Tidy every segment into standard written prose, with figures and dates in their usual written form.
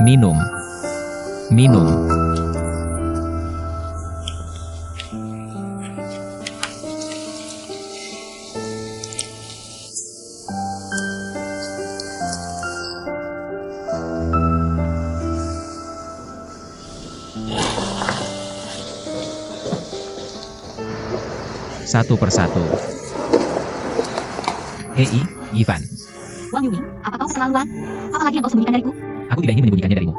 Minum. Minum. Satu persatu. Hei, Ivan. Wang Yuming, apa kau keterlaluan? Apa lagi yang kau sembunyikan dariku? Aku tidak ingin menyembunyikannya darimu.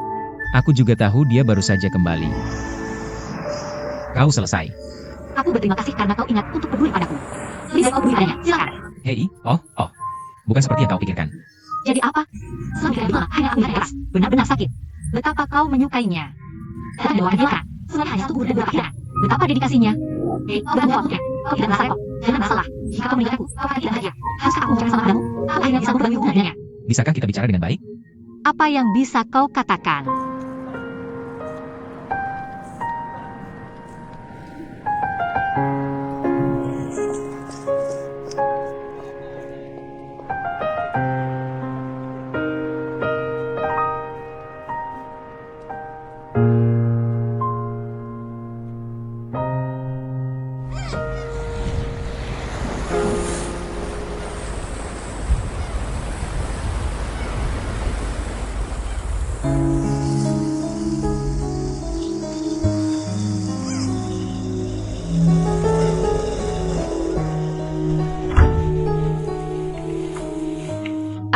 Aku juga tahu dia baru saja kembali. Kau selesai. Aku berterima kasih karena kau ingat untuk peduli padaku. Lebih baik kau peduli padanya, silakan. Hei, oh. Bukan seperti yang kau pikirkan. Jadi apa? Selama tidak lama, hanya aku keras, benar-benar sakit. Betapa kau menyukainya. Dan doakan dia, selain hanya satu guru dan beberapa akhirat. Betapa dedikasinya. Hei, bukan waktunya. Kau tidak merasa repot. Jangan masalah. Jika kau meninggalkanku, kau akan tidak bahagia. Haruskah aku mengucapkan selamat padamu? Apa akhirnya bisa memperbaiki hubungan dengannya? Bisakah kita bicara dengan baik? Apa yang bisa kau katakan?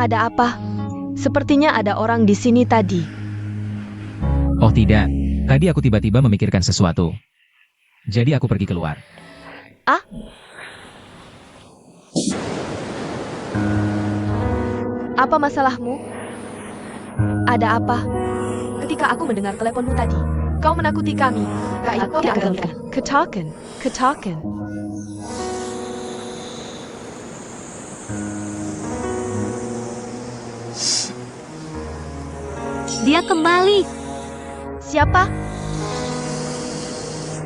Ada apa? Sepertinya ada orang di sini tadi. Oh tidak. Tadi aku tiba-tiba memikirkan sesuatu. Jadi aku pergi keluar. Ah? Apa masalahmu? Ada apa? Ketika aku mendengar teleponmu tadi, kau menakuti kami. Kau tidak akan ganggu. Ketakan. Dia kembali. Siapa?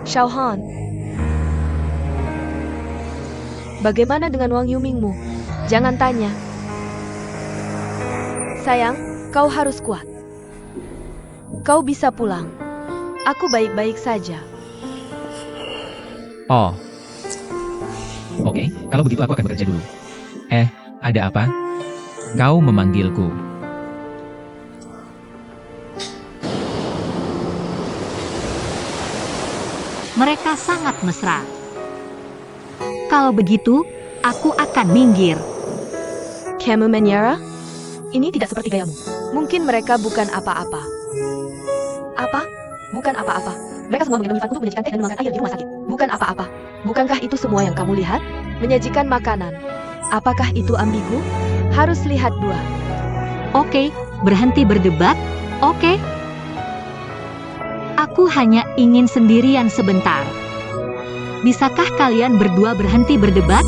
Xiaohan. Bagaimana dengan Wang Yumingmu? Jangan tanya. Sayang, kau harus kuat. Kau bisa pulang. Aku baik-baik saja. Oh. Oke, kalau begitu aku akan bekerja dulu. Ada apa? Kau memanggilku. Mereka sangat mesra. Kalau begitu, aku akan minggir. Kamu menyerah? Ini tidak seperti gayamu. Mungkin mereka bukan apa-apa. Apa? Bukan apa-apa. Mereka semua mengendong Ivan untuk menyajikan teh dan memakan air di rumah sakit. Bukan apa-apa. Bukankah itu semua yang kamu lihat? Menyajikan makanan. Apakah itu ambigu? Harus lihat dua. Oke, berhenti berdebat. Oke. Aku hanya ingin sendirian sebentar. Bisakah kalian berdua berhenti berdebat?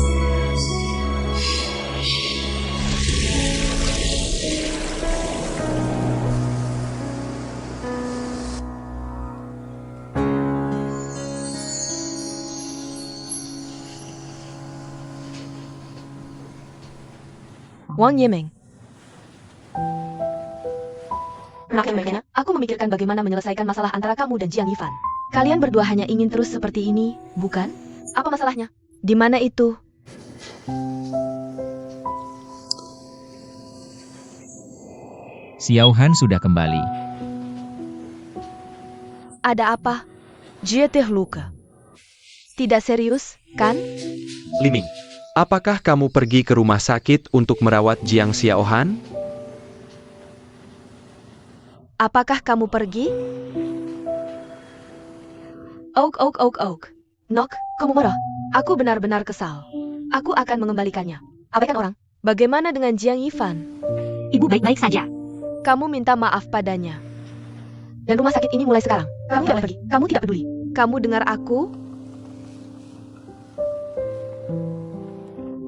Wang Yiming. Makanya, aku memikirkan bagaimana menyelesaikan masalah antara kamu dan Jiang Yifan. Kalian berdua hanya ingin terus seperti ini, bukan? Apa masalahnya? Di mana itu? Xiaohan sudah kembali. Ada apa? Jie terluka. Tidak serius, kan? Liming, apakah kamu pergi ke rumah sakit untuk merawat Jiang Xiaohan? Apakah kamu pergi? Oak. Nok, kamu marah. Aku benar-benar kesal. Aku akan mengembalikannya. Abaikan orang. Bagaimana dengan Jiang Yifan? Ibu baik-baik saja. Kamu minta maaf padanya. Dan rumah sakit ini mulai sekarang. Kamu tidak boleh pergi. Kamu tidak peduli. Kamu dengar aku?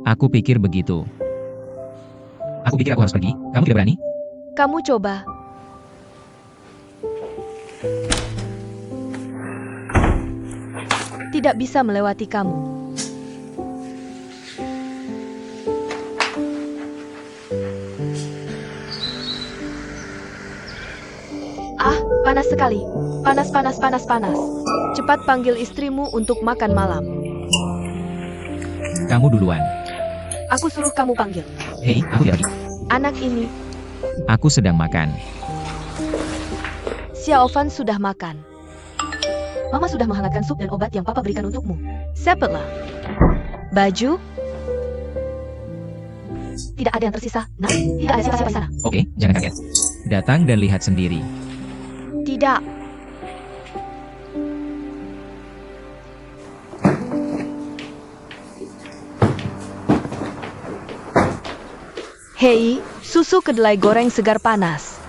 Aku pikir begitu. Aku pikir aku harus pergi. Kamu tidak berani? Kamu coba. Tidak bisa melewati kamu. Panas sekali. Panas, panas, panas, panas. Cepat panggil istrimu untuk makan malam. Kamu duluan. Aku suruh kamu panggil. Hei, aku tidak pergi. Anak ini, Aku sedang makan. Xiaofan sudah makan. Mama sudah menghangatkan sup dan obat yang papa berikan untukmu. Cepatlah. Baju? Tidak ada yang tersisa. Nah, tidak ada siapa-siapa di sana. Oke, jangan kaget. Datang dan lihat sendiri. Tidak. Hei, susu kedelai goreng segar panas.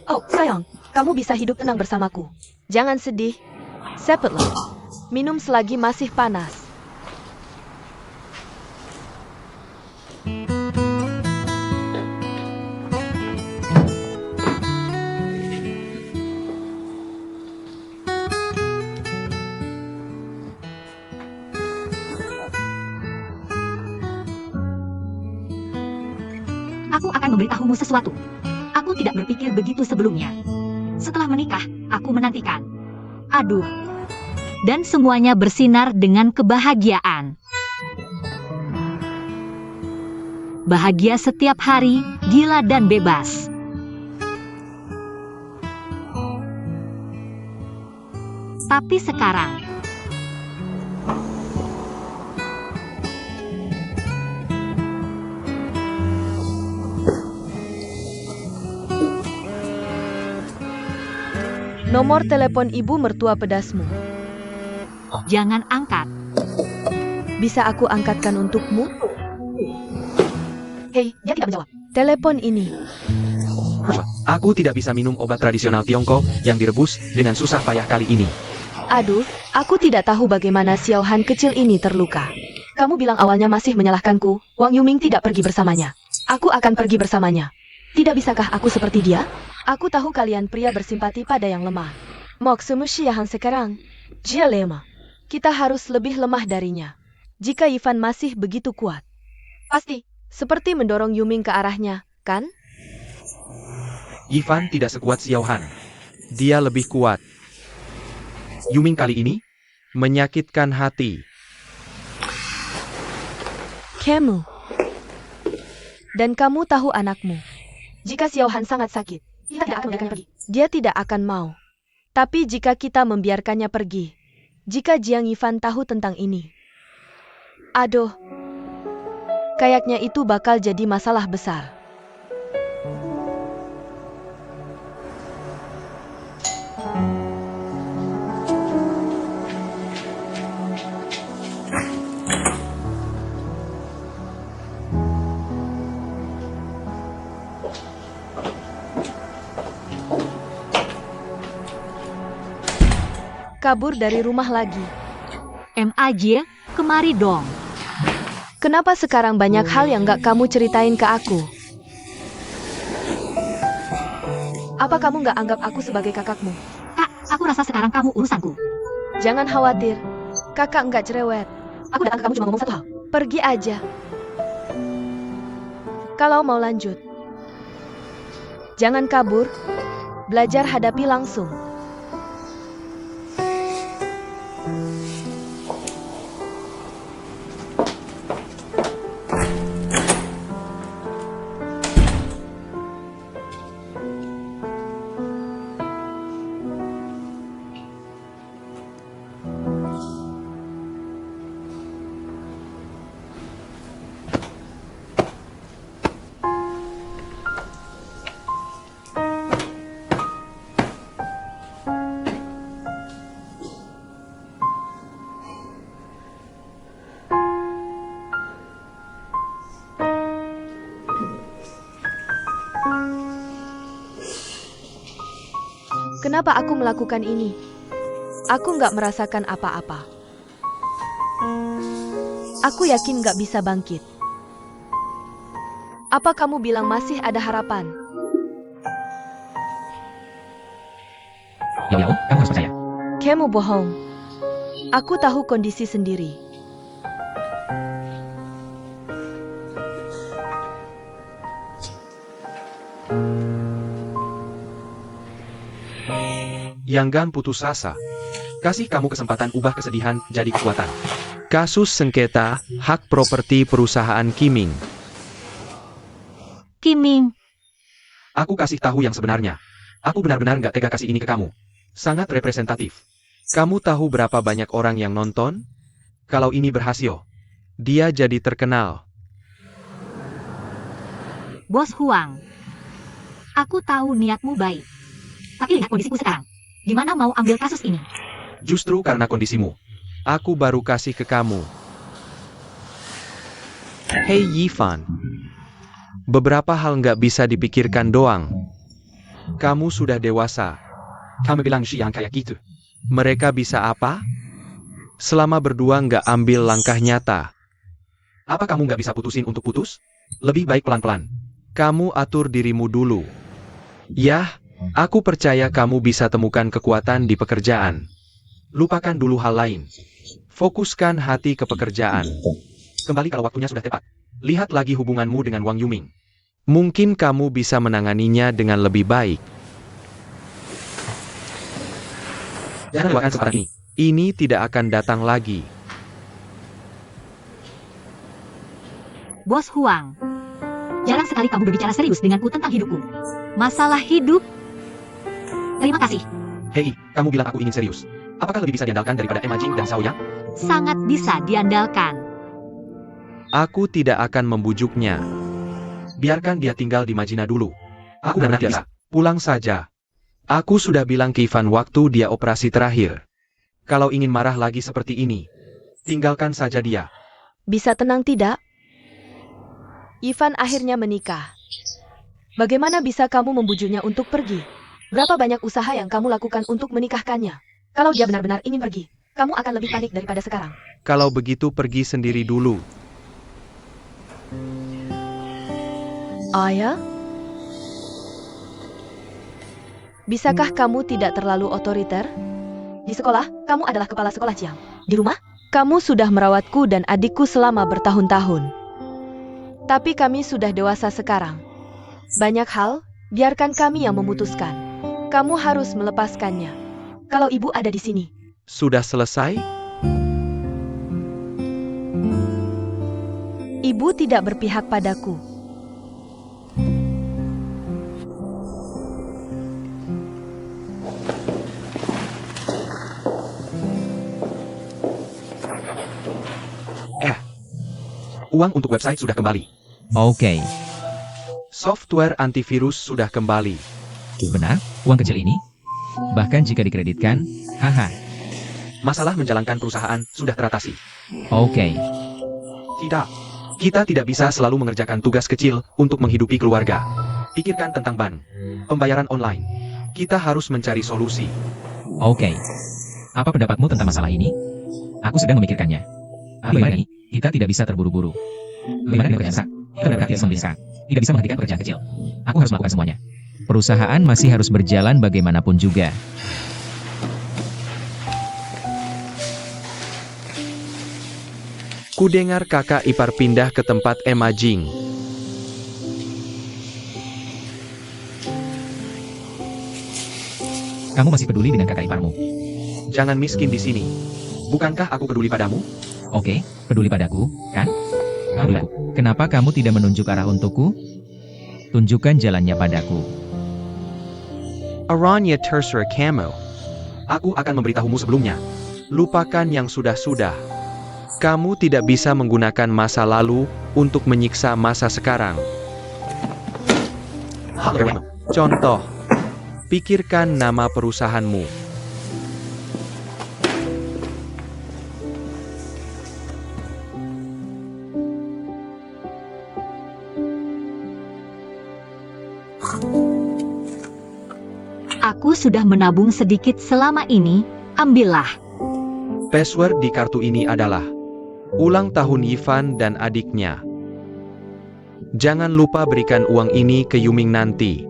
Oh, sayang, kamu bisa hidup tenang bersamaku. Jangan sedih. Cepatlah. Minum selagi masih panas. Aku akan memberitahumu sesuatu. Aku tidak berpikir begitu sebelumnya. Setelah menikah, aku menantikan. Aduh. Dan semuanya bersinar dengan kebahagiaan. Bahagia setiap hari, gila dan bebas. Tapi sekarang, Nomor telepon ibu mertua pedasmu. jangan angkat. Bisa aku angkatkan untukmu? Hei, dia tidak menjawab. Telepon ini. Aku tidak bisa minum obat tradisional Tiongkok yang direbus dengan susah payah kali ini. Aduh, aku tidak tahu bagaimana Xiaohan kecil ini terluka. Kamu bilang awalnya masih menyalahkanku. Wang Yuming tidak pergi bersamanya. Aku akan pergi bersamanya. Tidak bisakah aku seperti dia? Aku tahu kalian pria bersimpati pada yang lemah. Maksudmu Xiaohan sekarang? Dia lemah. Kita harus lebih lemah darinya. Jika Ivan masih begitu kuat. Pasti. Seperti mendorong Yuming ke arahnya, kan? Ivan tidak sekuat Xiaohan. Dia lebih kuat. Yuming kali ini menyakitkan hati. Kamu. Dan kamu tahu anakmu. Jika Xiaohan sangat sakit, kita tidak akan membiarkannya pergi. Dia tidak akan mau. Tapi jika kita membiarkannya pergi, jika Jiang Yifan tahu tentang ini, aduh, kayaknya itu bakal jadi masalah besar. Kabur dari rumah lagi. MAJ, kemari dong. Kenapa sekarang banyak hal yang gak kamu ceritain ke aku? Apa kamu gak anggap aku sebagai kakakmu? Kak, aku rasa sekarang kamu urusanku. Jangan khawatir. Kakak nggak cerewet. Aku datang ke kamu cuma ngomong satu hal. Pergi aja. Kalau mau lanjut. Jangan kabur. Belajar hadapi langsung. Kenapa aku melakukan ini? Aku nggak merasakan apa-apa. Aku yakin nggak bisa bangkit. Apa kamu bilang masih ada harapan? Yao, kamu harus percaya. Kamu bohong. Aku tahu kondisi sendiri. Yanggan putus asa. Kasih kamu kesempatan ubah kesedihan jadi kekuatan. Kasus sengketa hak properti perusahaan Kiming. Kiming, Aku kasih tahu yang sebenarnya. Aku benar-benar nggak tega kasih ini ke kamu. Sangat representatif. Kamu tahu berapa banyak orang yang nonton? Kalau ini berhasil, dia jadi terkenal. Bos Huang. Aku tahu niatmu baik. Tapi lihat kondisiku sekarang. Gimana mau ambil kasus ini? Justru karena kondisimu, aku baru kasih ke kamu. Hei Yifan. Beberapa hal nggak bisa dipikirkan doang. Kamu sudah dewasa. Kamu bilang Shi yang kayak gitu. Mereka bisa apa? Selama berdua nggak ambil langkah nyata. Apa kamu nggak bisa putusin untuk putus? Lebih baik pelan-pelan. Kamu atur dirimu dulu. Yah, aku percaya kamu bisa temukan kekuatan di pekerjaan. Lupakan dulu hal lain. Fokuskan hati ke pekerjaan. Kembali kalau waktunya sudah tepat. Lihat lagi hubunganmu dengan Wang Yuming. Mungkin kamu bisa menanganinya dengan lebih baik. Jangan lupakan kesempatan ini. Ini tidak akan datang lagi. Bos Huang. Jarang sekali kamu berbicara serius denganku tentang hidupku. Masalah hidup? Terima kasih. Hei, kamu bilang aku ingin serius. Apakah lebih bisa diandalkan daripada Emma Jing dan Xiao Yang? Sangat bisa diandalkan. Aku tidak akan membujuknya. Biarkan dia tinggal di Majina dulu. Aku benar-benar tidak bisa. Pulang saja. Aku sudah bilang ke Ivan waktu dia operasi terakhir. Kalau ingin marah lagi seperti ini, tinggalkan saja dia. Bisa tenang tidak? Ivan akhirnya menikah. Bagaimana bisa kamu membujuknya untuk pergi? Berapa banyak usaha yang kamu lakukan untuk menikahkannya? Kalau dia benar-benar ingin pergi, kamu akan lebih panik daripada sekarang. Kalau begitu pergi sendiri dulu. Ayah? Bisakah kamu tidak terlalu otoriter? Di sekolah, kamu adalah kepala sekolah Jiang. Di rumah, kamu sudah merawatku dan adikku selama bertahun-tahun. Tapi kami sudah dewasa sekarang. Banyak hal, biarkan kami yang memutuskan. Kamu harus melepaskannya. Kalau ibu ada di sini. Sudah selesai? Ibu tidak berpihak padaku. Uang untuk website sudah kembali. Oke, Software antivirus sudah kembali. benar, uang kecil ini? Bahkan jika dikreditkan, haha, Masalah menjalankan perusahaan sudah teratasi. oke. Tidak. Kita tidak bisa selalu mengerjakan tugas kecil untuk menghidupi keluarga. Pikirkan tentang ban. Pembayaran online. Kita harus mencari solusi. Oke. Apa pendapatmu tentang masalah ini? Aku sedang memikirkannya. Bagaimana ini? Kita tidak bisa terburu-buru. Bagaimana dengan penyelesaian? Kita benar-benar tidak bisa. Tidak bisa menghentikan pekerjaan kecil. Aku harus melakukan semuanya. Perusahaan masih harus berjalan bagaimanapun juga. Kudengar kakak ipar pindah ke tempat Emma Jing. Kamu masih peduli dengan kakak iparmu? Jangan miskin di sini. Bukankah aku peduli padamu? Oke, peduli padaku, kan? Peduliku. Kenapa kamu tidak menunjuk arah untukku? Tunjukkan jalannya padaku. Aranya terserah kamu. Aku akan memberitahumu sebelumnya. Lupakan yang sudah-sudah. Kamu tidak bisa menggunakan masa lalu untuk menyiksa masa sekarang. Halo. Contoh, pikirkan nama perusahaanmu. Aku sudah menabung sedikit selama ini, ambillah. Password di kartu ini adalah ulang tahun Yifan dan adiknya. Jangan lupa berikan uang ini ke Yuming nanti.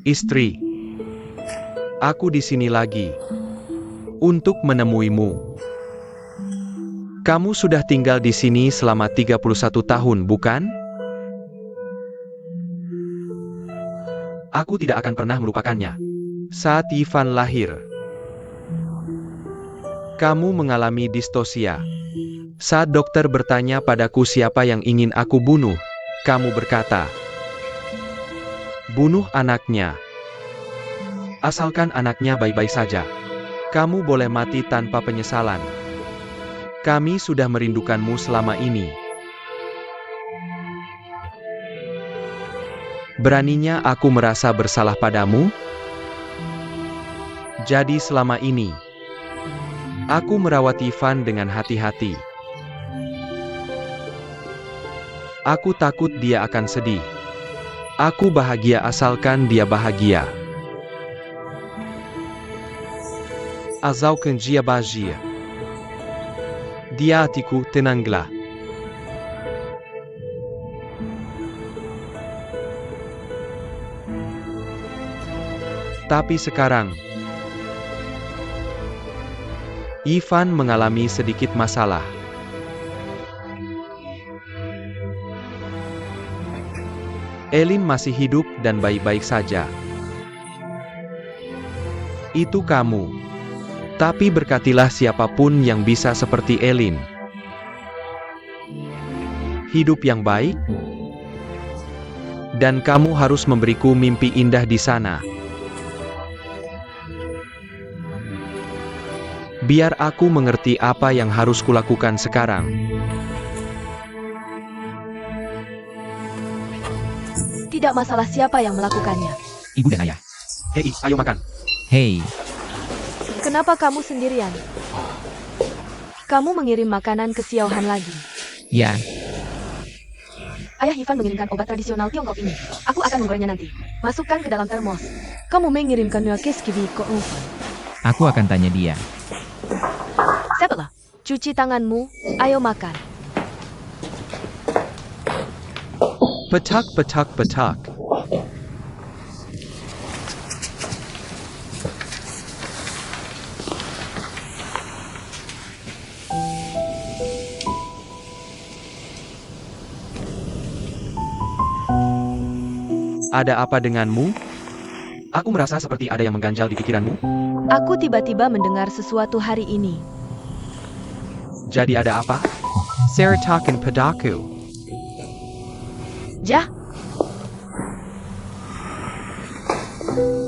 Istri, aku di sini lagi untuk menemuimu. Kamu sudah tinggal di sini selama 31 tahun, bukan? Aku tidak akan pernah melupakannya. Saat Ivan lahir, kamu mengalami distosia. Saat dokter bertanya padaku siapa yang ingin aku bunuh, kamu berkata, bunuh anaknya. Asalkan anaknya baik-baik saja. Kamu boleh mati tanpa penyesalan. Kami sudah merindukanmu selama ini. Beraninya aku merasa bersalah padamu? Jadi selama ini, aku merawat Ivan dengan hati-hati. Aku takut dia akan sedih. Aku bahagia asalkan dia bahagia. Azaukan dia bahagia. Dia hatiku tenanglah. Tapi sekarang, Ivan mengalami sedikit masalah. Elin masih hidup dan baik-baik saja. Itu kamu. Tapi berkatilah siapapun yang bisa seperti Elin. Hidup yang baik. Dan kamu harus memberiku mimpi indah di sana. Biar aku mengerti apa yang harus kulakukan sekarang. Tidak masalah siapa yang melakukannya. Ibu dan ayah. Hei, ayo makan. Hei, Kenapa kamu sendirian? Kamu mengirim makanan ke Xiaohan lagi. ya, Ayah Ivan mengirimkan obat tradisional Tiongkok ini. Aku akan menggorengnya nanti. Masukkan ke dalam termos. Kamu mengirimkannya ke Skibi ke Ivan. aku akan tanya dia. Siapalah? Cuci tanganmu. Ayo makan. Petak, petak, petak. Ada apa denganmu? Aku merasa seperti ada yang mengganjal di pikiranmu. Aku tiba-tiba mendengar sesuatu hari ini. Jadi ada apa? Seratakan padaku. Jah,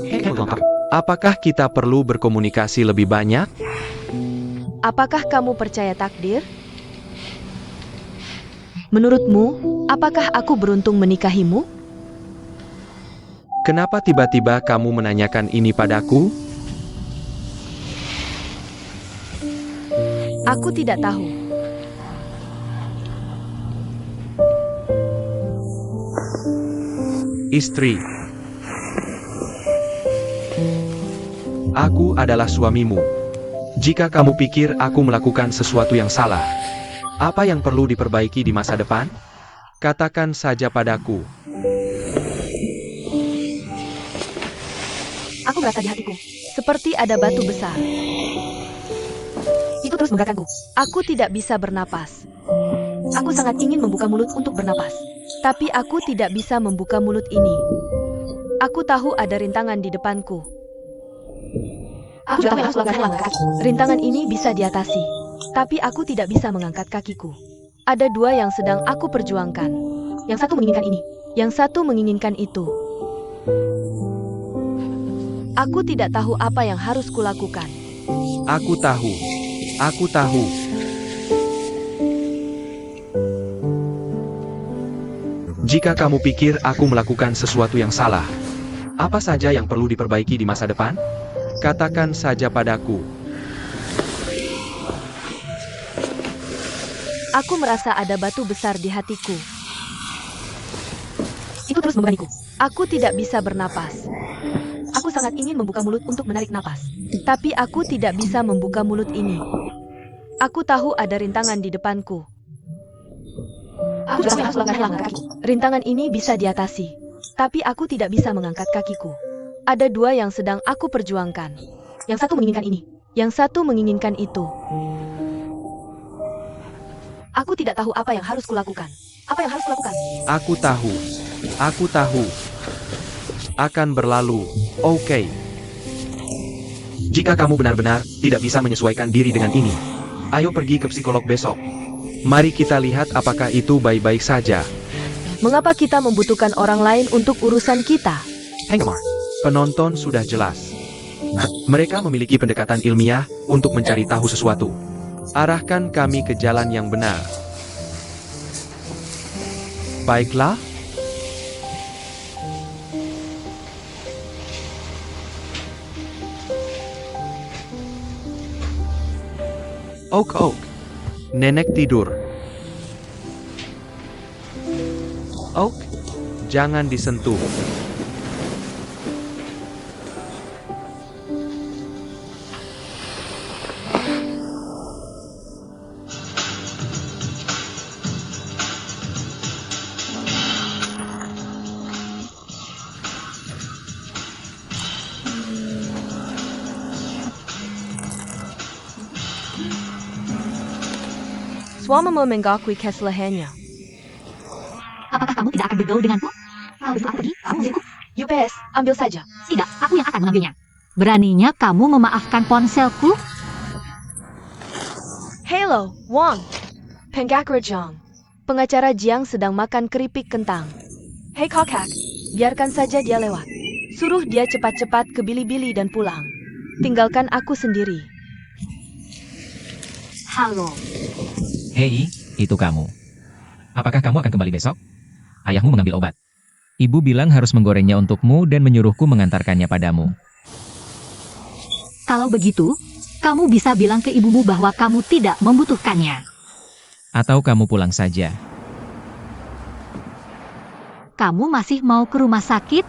Hei, lengkap. Apakah kita perlu berkomunikasi lebih banyak? apakah kamu percaya takdir? Menurutmu, apakah aku beruntung menikahimu? Kenapa tiba-tiba kamu menanyakan ini padaku? Aku tidak tahu. Istri. Aku adalah suamimu. Jika kamu pikir aku melakukan sesuatu yang salah, apa yang perlu diperbaiki di masa depan? Katakan saja padaku. Aku merasa di hatiku, seperti ada batu besar. Itu terus menggerakkanku. Aku tidak bisa bernapas. Aku sangat ingin membuka mulut untuk bernapas. Tapi aku tidak bisa membuka mulut ini. Aku tahu ada rintangan di depanku. Aku juga harus mengangkat kaki. Rintangan ini bisa diatasi. Tapi aku tidak bisa mengangkat kakiku. Ada dua yang sedang aku perjuangkan. Yang satu menginginkan ini. Yang satu menginginkan itu. Aku tidak tahu apa yang harus kulakukan. Aku tahu. Aku tahu. Jika kamu pikir aku melakukan sesuatu yang salah, apa saja yang perlu diperbaiki di masa depan? Katakan saja padaku. Aku merasa ada batu besar di hatiku. Itu terus membebaniku. Aku tidak bisa bernapas. Aku sangat ingin membuka mulut untuk menarik napas. Tapi aku tidak bisa membuka mulut ini. Aku tahu ada rintangan di depanku. Aku juga harus mengangkat kaki. Rintangan ini bisa diatasi. Tapi aku tidak bisa mengangkat kakiku. Ada dua yang sedang aku perjuangkan. Yang satu menginginkan ini. Yang satu menginginkan itu. Aku tidak tahu apa yang harus kulakukan. Apa yang harus kulakukan? Aku tahu. Aku tahu. Akan berlalu. Oke. Jika kamu benar-benar tidak bisa menyesuaikan diri dengan ini, ayo pergi ke psikolog besok. Mari kita lihat apakah itu baik-baik saja. Mengapa kita membutuhkan orang lain untuk urusan kita? Hengmar, Penonton sudah jelas. mereka memiliki pendekatan ilmiah untuk mencari tahu sesuatu. Arahkan kami ke jalan yang benar. Baiklah. Oak. Nenek tidur. Oak, jangan disentuh. Suamamu mengakui kesalahannya. Apakah kamu tidak akan bergaul denganku? Kalau begitu aku pergi, kamu milikku. UPS, ambil saja. Tidak, aku yang akan mengambilnya. Beraninya kamu memaafkan ponselku? Hello, Wang. Pengacara Jiang. Pengacara Jiang sedang makan keripik kentang. Hei kakak, biarkan saja dia lewat. Suruh dia cepat-cepat ke Bilibili dan pulang. Tinggalkan aku sendiri. Halo. Hei, itu kamu. Apakah kamu akan kembali besok? Ayahmu mengambil obat. Ibu bilang harus menggorengnya untukmu dan menyuruhku mengantarkannya padamu. Kalau begitu, kamu bisa bilang ke ibumu bahwa kamu tidak membutuhkannya. Atau kamu pulang saja. Kamu masih mau ke rumah sakit?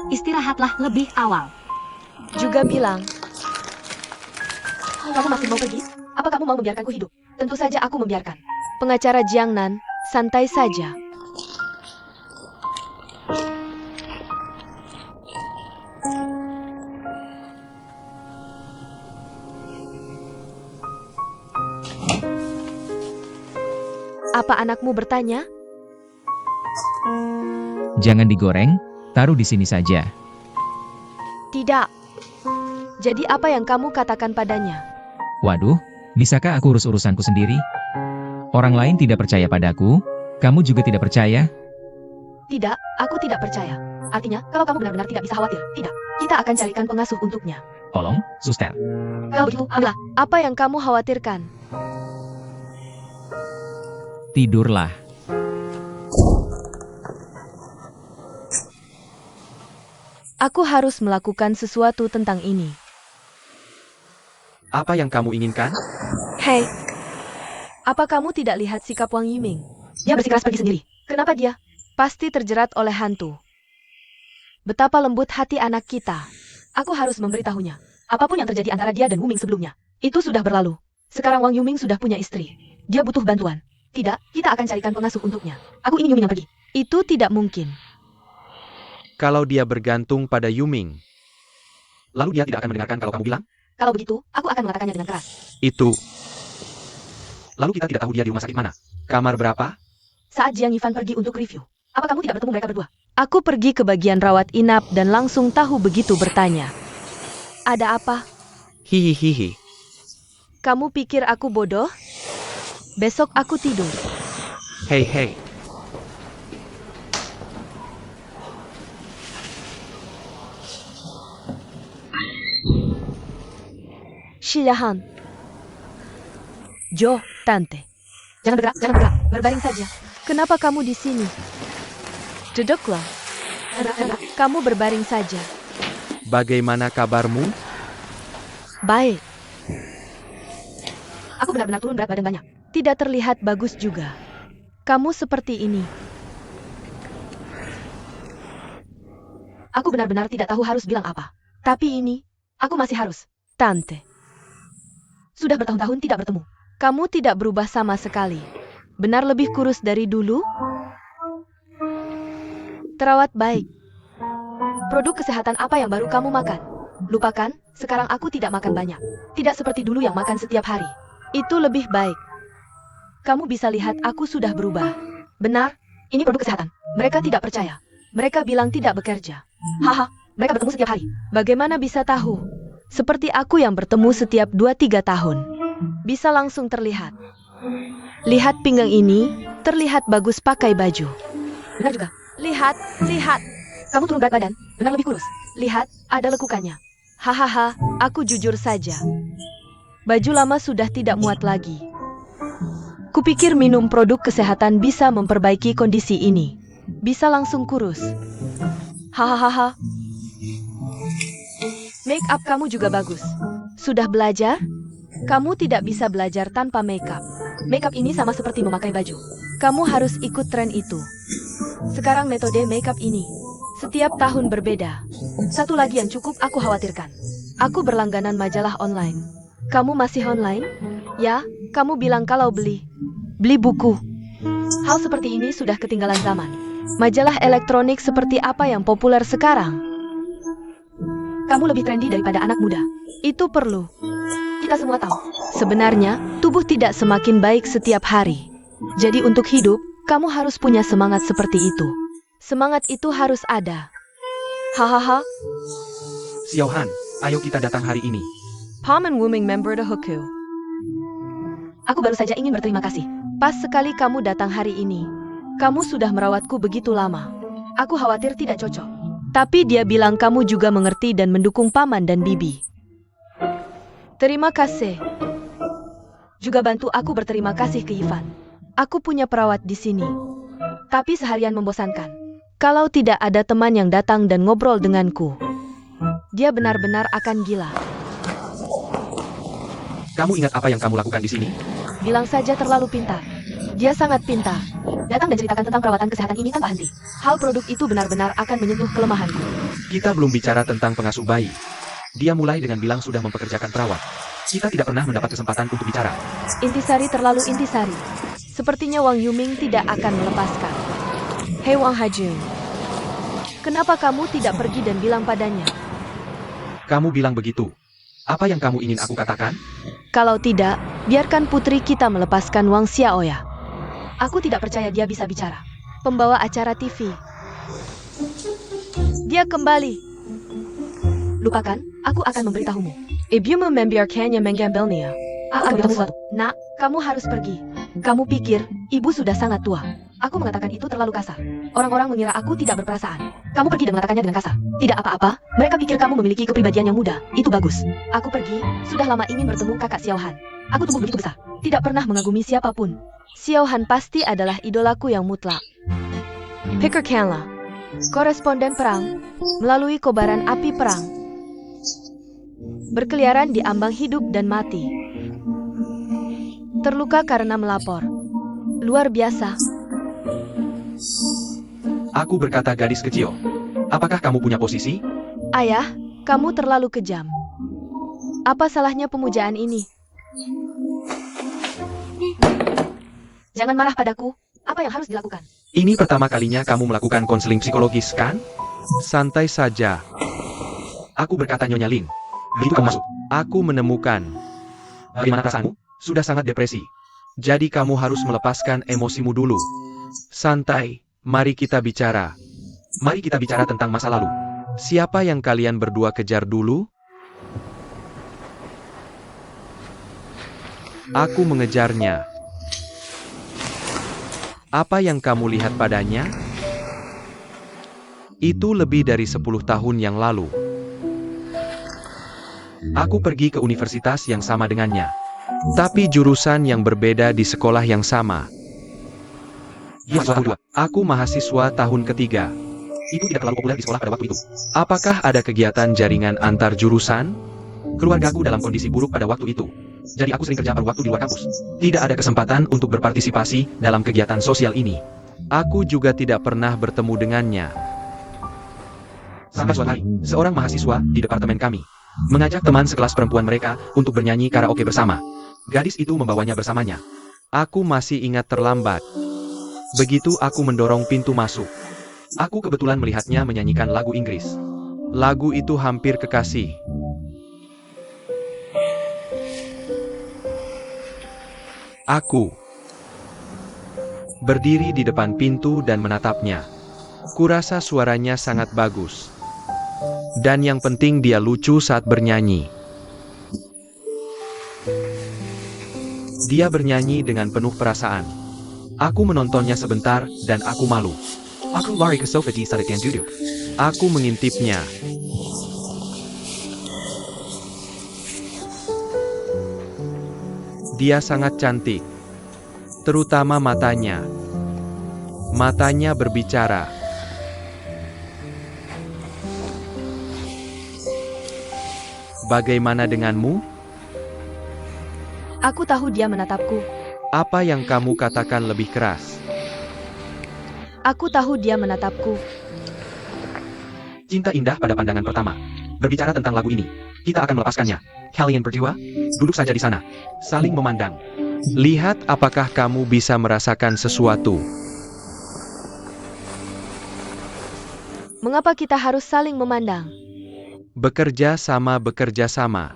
Istirahatlah lebih awal. Juga bilang, kamu masih mau pergi? Apa kamu mau membiarkanku hidup? Tentu saja aku membiarkan. Pengacara Jiang Nan, santai saja. Apa anakmu bertanya? Jangan digoreng, taruh di sini saja. Tidak. Jadi apa yang kamu katakan padanya? Waduh, bisakah aku urus urusanku sendiri? Orang lain tidak percaya padaku, kamu juga tidak percaya? Tidak, aku tidak percaya. Artinya, kalau kamu benar-benar tidak bisa khawatir, tidak. Kita akan carikan pengasuh untuknya. Tolong, suster. Kalau begitu, ambillah. Apa yang kamu khawatirkan? Tidurlah. Aku harus melakukan sesuatu tentang ini. Apa yang kamu inginkan? Hei, apa kamu tidak lihat sikap Wang Yiming? Dia bersikeras pergi sendiri. Kenapa dia? Pasti terjerat oleh hantu. Betapa lembut hati anak kita. Aku harus memberitahunya. Apapun yang terjadi antara dia dan Wu Ming sebelumnya, itu sudah berlalu. Sekarang Wang Yiming sudah punya istri. Dia butuh bantuan. Tidak, kita akan carikan pengasuh untuknya. Aku ingin Yiming yang pergi. Itu tidak mungkin. Kalau dia bergantung pada Yuming, Lalu dia tidak akan mendengarkan kalau kamu bilang? Kalau begitu, aku akan mengatakannya dengan keras. itu. Lalu kita tidak tahu dia di rumah sakit mana. Kamar berapa? Saat Jiang Yifan pergi untuk review, apa kamu tidak bertemu mereka berdua? Aku pergi ke bagian rawat inap dan langsung tahu begitu bertanya. Ada apa? Hihihihi. Kamu pikir aku bodoh? Besok aku tidur. Hei. Shiyahan. Jo, tante. Jangan bergerak. Berbaring saja. Kenapa kamu di sini? Duduklah. Kamu berbaring saja. Bagaimana kabarmu? Baik. Aku benar-benar turun berat badan banyak. Tidak terlihat bagus juga. Kamu seperti ini. Aku benar-benar tidak tahu harus bilang apa. Tapi ini, aku masih harus. Tante. Sudah bertahun-tahun tidak bertemu. Kamu tidak berubah sama sekali. Benar lebih kurus dari dulu? Terawat baik. Produk kesehatan apa yang baru kamu makan? Lupakan, sekarang aku tidak makan banyak. Tidak seperti dulu yang makan setiap hari. Itu lebih baik. Kamu bisa lihat aku sudah berubah. Benar, ini produk kesehatan. Mereka tidak percaya. Mereka bilang tidak bekerja. Haha, mereka bertemu setiap hari. Bagaimana bisa tahu? Seperti aku yang bertemu setiap 2-3 tahun. Bisa langsung terlihat. Lihat pinggang ini, terlihat bagus pakai baju. Benar juga. Lihat. Kamu turun berat badan, benar lebih kurus. Lihat, ada lekukannya. Hahaha, aku jujur saja. Baju lama sudah tidak muat lagi. Kupikir minum produk kesehatan bisa memperbaiki kondisi ini. Bisa langsung kurus. Hahaha. Make up kamu juga bagus. Sudah belajar? Kamu tidak bisa belajar tanpa make up. Make up ini sama seperti memakai baju. Kamu harus ikut tren itu. Sekarang metode make up ini. Setiap tahun berbeda. Satu lagi yang cukup aku khawatirkan. Aku berlangganan majalah online. Kamu masih online? Ya, kamu bilang kalau beli buku. Hal seperti ini sudah ketinggalan zaman. Majalah elektronik seperti apa yang populer sekarang? Kamu lebih trendy daripada anak muda. Itu perlu. Kita semua tahu. Sebenarnya, tubuh tidak semakin baik setiap hari. Jadi untuk hidup, kamu harus punya semangat seperti itu. Semangat itu harus ada. Hahaha. Xiao Han, ayo kita datang hari ini. Paman Wuming member The Hoku. Aku baru saja ingin berterima kasih. Pas sekali kamu datang hari ini. Kamu sudah merawatku begitu lama. Aku khawatir tidak cocok. Tapi dia bilang kamu juga mengerti dan mendukung Paman dan Bibi. Terima kasih. Juga bantu aku berterima kasih ke Ivan. Aku punya perawat di sini. Tapi seharian membosankan. Kalau tidak ada teman yang datang dan ngobrol denganku, dia benar-benar akan gila. Kamu ingat apa yang kamu lakukan di sini? Bilang saja terlalu pintar. Dia sangat pintar. Datang dan ceritakan tentang perawatan kesehatan ini tanpa henti. Hal produk itu benar-benar akan menyentuh kelemahanku. Kita belum bicara tentang pengasuh bayi. Dia mulai dengan bilang sudah mempekerjakan perawat. Kita tidak pernah mendapat kesempatan untuk bicara. Intisari terlalu intisari. Sepertinya Wang Yuming tidak akan melepaskan. Hei Wang Hajun. Kenapa kamu tidak pergi dan bilang padanya? Kamu bilang begitu. Apa yang kamu ingin aku katakan? Kalau tidak, biarkan putri kita melepaskan Wang Xiaoya. Aku tidak percaya dia bisa bicara. Pembawa acara TV. Dia kembali. Lupakan, aku akan memberitahumu. Ibu membiarkannya menggambelnya. Akan bertemu sesuatu. Nak, kamu harus pergi. Kamu pikir, ibu sudah sangat tua. Aku mengatakan itu terlalu kasar. Orang-orang mengira aku tidak berperasaan. Kamu pergi dan mengatakannya dengan kasar. Tidak apa-apa, mereka pikir kamu memiliki kepribadian yang muda. Itu bagus. Aku pergi, sudah lama ingin bertemu kakak Xiao Han. Aku tumbuh begitu besar. Tidak pernah mengagumi siapapun. Xiao Han pasti adalah idolaku yang mutlak. Picker Canla. Koresponden perang. Melalui kobaran api perang. Berkeliaran di ambang hidup dan mati. Terluka karena melapor. Luar biasa. Aku berkata gadis kecil. Apakah kamu punya posisi? Ayah, kamu terlalu kejam. Apa salahnya pemujaan ini? Jangan marah padaku. Apa yang harus dilakukan? Ini pertama kalinya kamu melakukan konseling psikologis, kan? Santai saja. Aku berkata Nyonya Lin. Begitu kamu masuk. Aku menemukan. Bagaimana perasaanmu? Sudah sangat depresi. Jadi kamu harus melepaskan emosimu dulu. Santai, mari kita bicara. Mari kita bicara tentang masa lalu. Siapa yang kalian berdua kejar dulu? Aku mengejarnya. Apa yang kamu lihat padanya? Itu lebih dari 10 tahun yang lalu. Aku pergi ke universitas yang sama dengannya. Tapi jurusan yang berbeda di sekolah yang sama. Dia mahasiswa tahun kedua. Aku mahasiswa tahun ketiga. Itu tidak terlalu populer di sekolah pada waktu itu. Apakah ada kegiatan jaringan antar jurusan? Keluargaku dalam kondisi buruk pada waktu itu. Jadi aku sering kerja paruh waktu di luar kampus. Tidak ada kesempatan untuk berpartisipasi dalam kegiatan sosial ini. Aku juga tidak pernah bertemu dengannya. Sampai suatu hari, seorang mahasiswa di departemen kami Mengajak teman sekelas perempuan mereka untuk bernyanyi karaoke bersama. Gadis itu membawanya bersamanya. Aku masih ingat terlambat. Begitu aku mendorong pintu masuk, aku kebetulan melihatnya menyanyikan lagu Inggris. Lagu itu hampir kekasih. Aku berdiri di depan pintu dan menatapnya. Kurasa suaranya sangat bagus. Dan yang penting dia lucu saat bernyanyi. Dia bernyanyi dengan penuh perasaan. Aku menontonnya sebentar dan aku malu. Aku lari ke sofa di saat yang duduk. Aku mengintipnya. Dia sangat cantik. Terutama matanya. Matanya berbicara. Bagaimana denganmu? Aku tahu dia menatapku. Apa yang kamu katakan lebih keras? Aku tahu dia menatapku. Cinta indah pada pandangan pertama. Berbicara tentang lagu ini, kita akan melepaskannya. Kalian berdua, duduk saja di sana. Saling memandang. Lihat apakah kamu bisa merasakan sesuatu. Mengapa kita harus saling memandang? Bekerja sama, bekerja sama.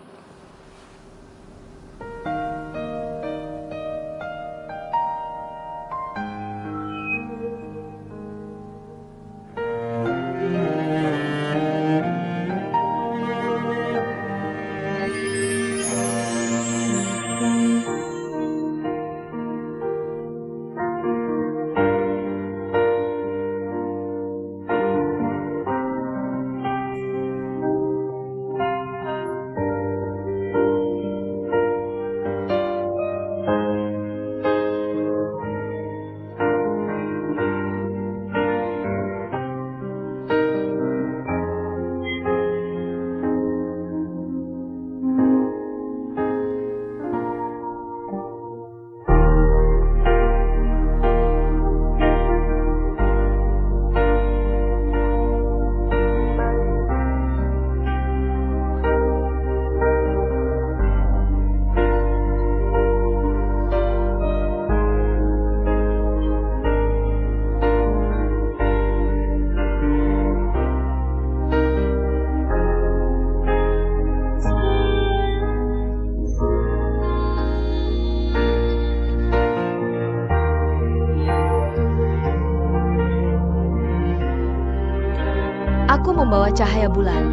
Aku membawa cahaya bulan.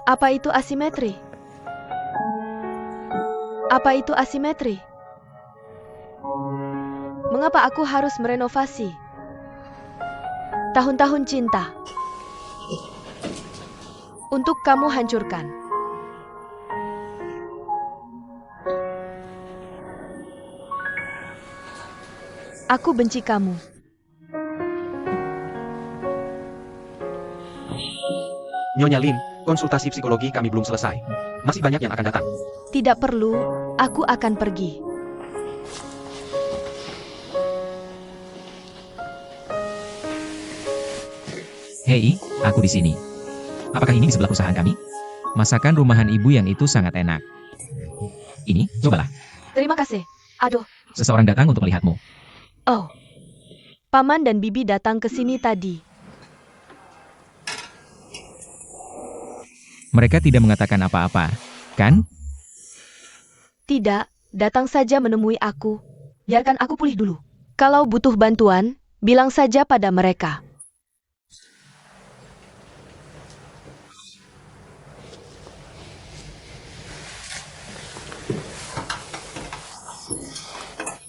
Apa itu asimetri? Apa itu asimetri? Mengapa aku harus merenovasi? Tahun-tahun cinta. Untuk kamu hancurkan. Aku benci kamu. Nyonya Lin, konsultasi psikologi kami belum selesai. Masih banyak yang akan datang. Tidak perlu, aku akan pergi. Hei, aku di sini. Apakah ini di sebelah perusahaan kami? Masakan rumahan ibu yang itu sangat enak. Ini, cobalah. Terima kasih. Aduh, Seseorang datang untuk melihatmu. oh. Paman dan Bibi datang ke sini tadi. Mereka tidak mengatakan apa-apa, kan? Tidak, datang saja menemui aku. Biarkan aku pulih dulu. Kalau butuh bantuan, bilang saja pada mereka.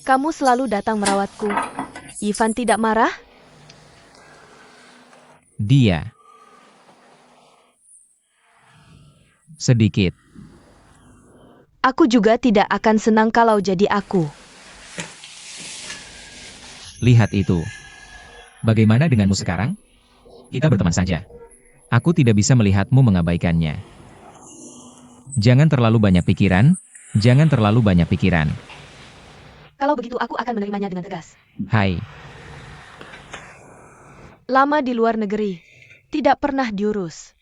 Kamu selalu datang merawatku. Ivan tidak marah? Dia. Sedikit. Aku juga tidak akan senang kalau jadi aku. Lihat itu. Bagaimana denganmu sekarang? Kita berteman saja. Aku tidak bisa melihatmu mengabaikannya. Jangan terlalu banyak pikiran. Jangan terlalu banyak pikiran. Kalau begitu aku akan menerimanya dengan tegas. Hai, Lama di luar negeri, tidak pernah diurus.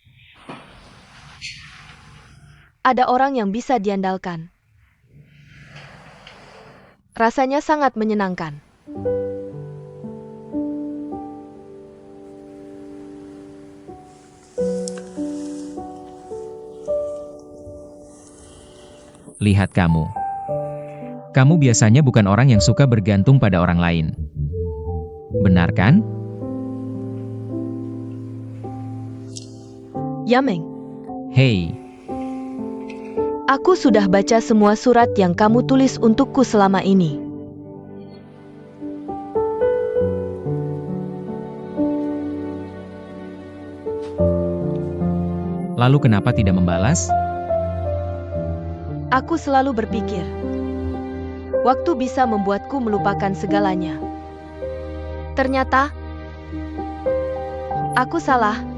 Ada orang yang bisa diandalkan. Rasanya sangat menyenangkan. lihat kamu. Kamu biasanya bukan orang yang suka bergantung pada orang lain. Benar kan? Yameng, Hei, aku sudah baca semua surat yang kamu tulis untukku selama ini. lalu kenapa tidak membalas? Aku selalu berpikir, waktu bisa membuatku melupakan segalanya. Ternyata, aku salah.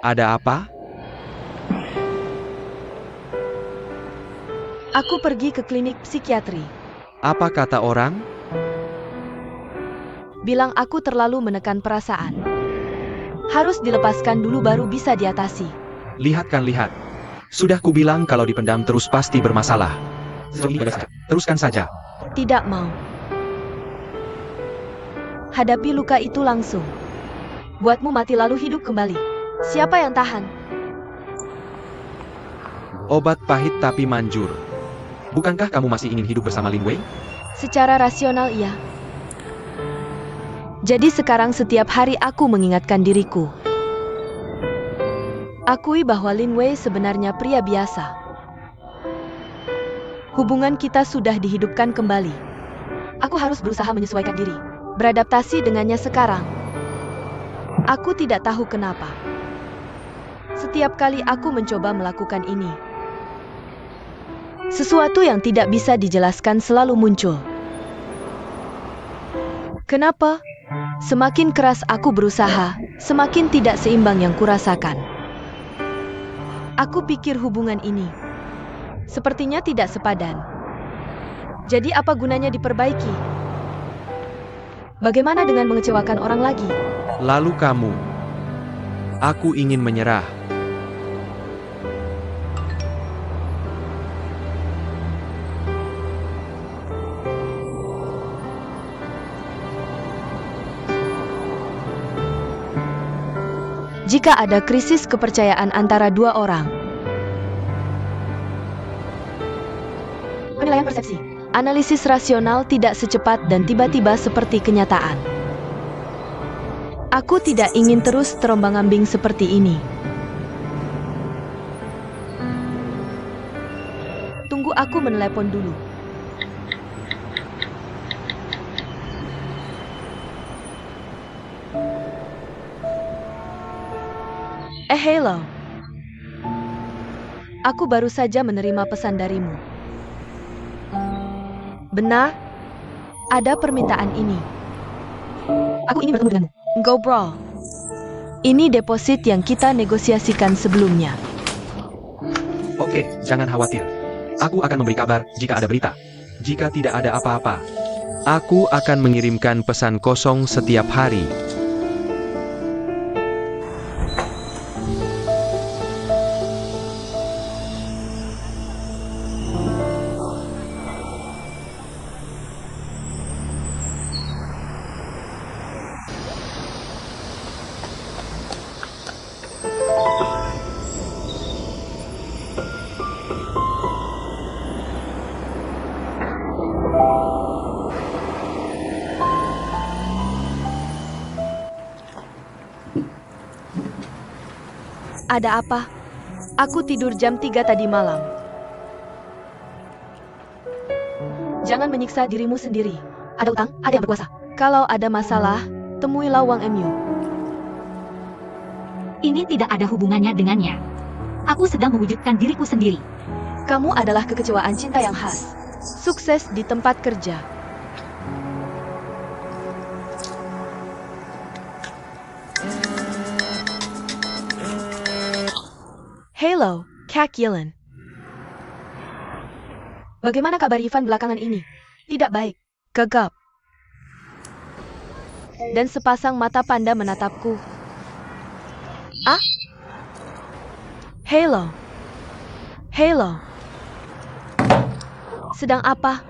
Ada apa? Aku pergi ke klinik psikiatri. Apa kata orang? Bilang aku terlalu menekan perasaan. Harus dilepaskan dulu baru bisa diatasi. Lihat. Sudah kubilang kalau dipendam terus pasti bermasalah. Teruskan saja. Tidak mau. Hadapi luka itu langsung. Buatmu mati lalu hidup kembali. Siapa yang tahan? Obat pahit tapi manjur. Bukankah kamu masih ingin hidup bersama Lin Wei? Secara rasional iya. Jadi sekarang setiap hari aku mengingatkan diriku. Akui bahwa Lin Wei sebenarnya pria biasa. Hubungan kita sudah dihidupkan kembali. Aku harus berusaha menyesuaikan diri, beradaptasi dengannya sekarang. Aku tidak tahu kenapa. Setiap kali aku mencoba melakukan ini, sesuatu yang tidak bisa dijelaskan selalu muncul. Kenapa? Semakin keras aku berusaha, semakin tidak seimbang yang kurasakan. Aku pikir hubungan ini sepertinya tidak sepadan. Jadi apa gunanya diperbaiki? Bagaimana dengan mengecewakan orang lagi? Lalu kamu. Aku ingin menyerah. Jika ada krisis kepercayaan antara dua orang. Penilaian persepsi. Analisis rasional tidak secepat dan tiba-tiba seperti kenyataan. Aku tidak ingin terus terombang-ambing seperti ini. Tunggu aku menelepon dulu. Hello. Aku baru saja menerima pesan darimu. Benar? Ada permintaan ini. Aku ingin bertemu denganmu. Ngobrol. Ini deposit yang kita negosiasikan sebelumnya. Oke, jangan khawatir. Aku akan memberi kabar jika ada berita. Jika tidak ada apa-apa, Aku akan mengirimkan pesan kosong setiap hari. Ada apa? Aku tidur jam 3 tadi malam. Jangan menyiksa dirimu sendiri. Ada utang, ada yang berkuasa. Kalau ada masalah, temuilah Wang Mu. Ini tidak ada hubungannya dengannya. Aku sedang mewujudkan diriku sendiri. Kamu adalah kekecewaan cinta yang khas. Sukses di tempat kerja. Hello, Kak Yellen. Bagaimana kabar Ivan belakangan ini? Tidak baik. Gegap. Dan sepasang mata panda menatapku. Ah? Hello. Hello. Sedang apa?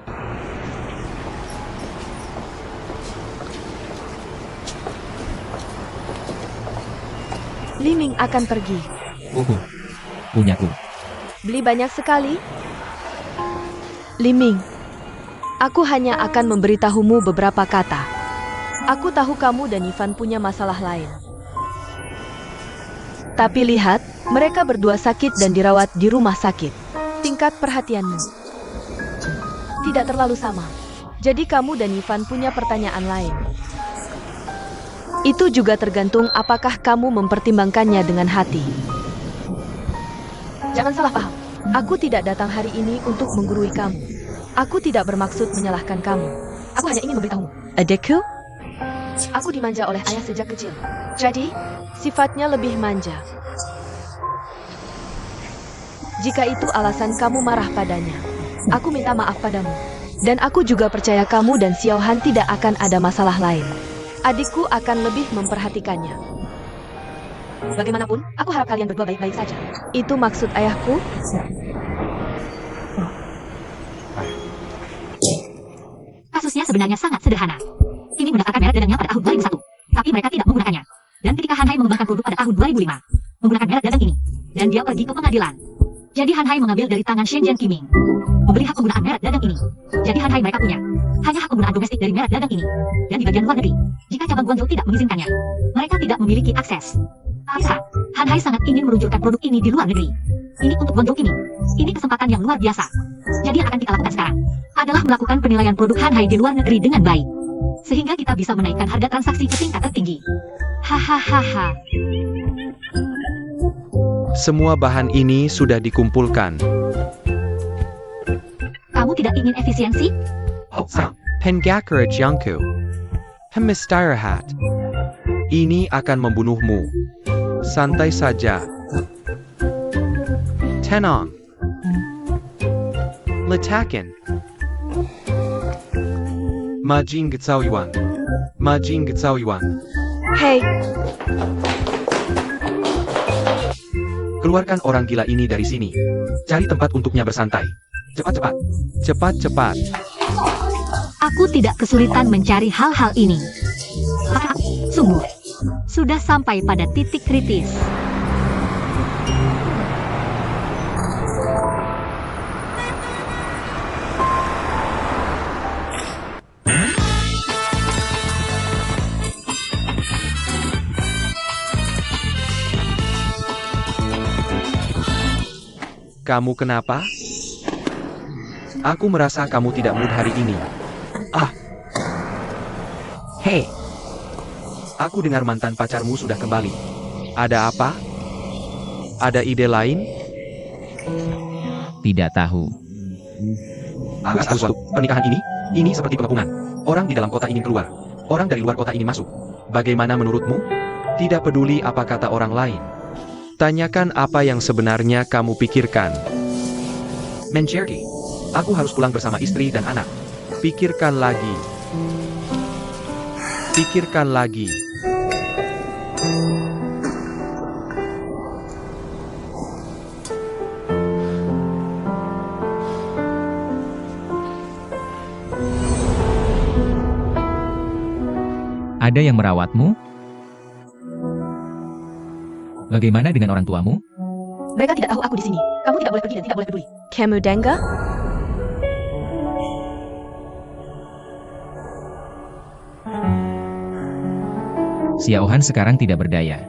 Liming akan pergi. Punyaku. Beli banyak sekali? Liming, aku hanya akan memberitahumu beberapa kata. Aku tahu kamu dan Ivan punya masalah lain. Tapi lihat, mereka berdua sakit dan dirawat di rumah sakit. Tingkat perhatianmu tidak terlalu sama. Jadi kamu dan Ivan punya pertanyaan lain. Itu juga tergantung apakah kamu mempertimbangkannya dengan hati. Jangan salah paham. Aku tidak datang hari ini untuk menggurui kamu. Aku tidak bermaksud menyalahkan kamu. Aku hanya ingin memberitahumu. Adikku? Aku dimanja oleh ayah sejak kecil. Jadi, sifatnya lebih manja. Jika itu alasan kamu marah padanya, aku minta maaf padamu. Dan aku juga percaya kamu dan Xiao Han tidak akan ada masalah lain. Adikku akan lebih memperhatikannya. Bagaimanapun, aku harap kalian berdua baik-baik saja. Itu maksud ayahku? Kasusnya sebenarnya sangat sederhana. Kimi mendaftarkan merek dadangnya pada tahun 2001, tapi mereka tidak menggunakannya. Dan ketika Han Hai mengembangkan produk pada tahun 2005, menggunakan merek dadang ini, dan dia pergi ke pengadilan. Jadi Han Hai mengambil dari tangan Shenzhen Qiming, membeli hak penggunaan merek dadang ini. Jadi Han Hai mereka punya hanya hak penggunaan domestik dari merek dadang ini. Dan di bagian luar negeri, jika cabang Guangzhou tidak mengizinkannya, mereka tidak memiliki akses. Bisa, Han Hai sangat ingin meluncurkan produk ini di luar negeri. Ini untuk Guangzhou Qiming. Ini kesempatan yang luar biasa. Jadi yang akan kita lakukan sekarang adalah melakukan penilaian produk Han Hai di luar negeri dengan baik. Sehingga kita bisa menaikkan harga transaksi ke tingkat tertinggi. Hahaha. Semua bahan ini sudah dikumpulkan. Kamu tidak ingin efisiensi? Penggakura Jiangku. Hemistirahat. Ini akan membunuhmu. Santai saja. Tenang. Letakin. Majin Getsawiwan. Majin Getsawiwan. Hei, Keluarkan orang gila ini dari sini. Cari tempat untuknya bersantai. Cepat-cepat. Cepat-cepat. Aku tidak kesulitan mencari hal-hal ini. Sungguh, sudah sampai pada titik kritis. Kamu kenapa? Aku merasa kamu tidak mood hari ini. Hei. Aku dengar mantan pacarmu sudah kembali. Ada apa? Ada ide lain? Tidak tahu. Agak sesuatu. Pernikahan ini seperti pengepungan. Orang di dalam kota ingin keluar. Orang dari luar kota ingin masuk. Bagaimana menurutmu? Tidak peduli apa kata orang lain. Tanyakan apa yang sebenarnya kamu pikirkan. Mencerki. Aku harus pulang bersama istri dan anak. Pikirkan lagi. Pikirkan lagi. Ada yang merawatmu? Bagaimana dengan orang tuamu? mereka tidak tahu aku di sini. Kamu tidak boleh pergi dan tidak boleh peduli. Kamu Denga? Xiao Han sekarang tidak berdaya.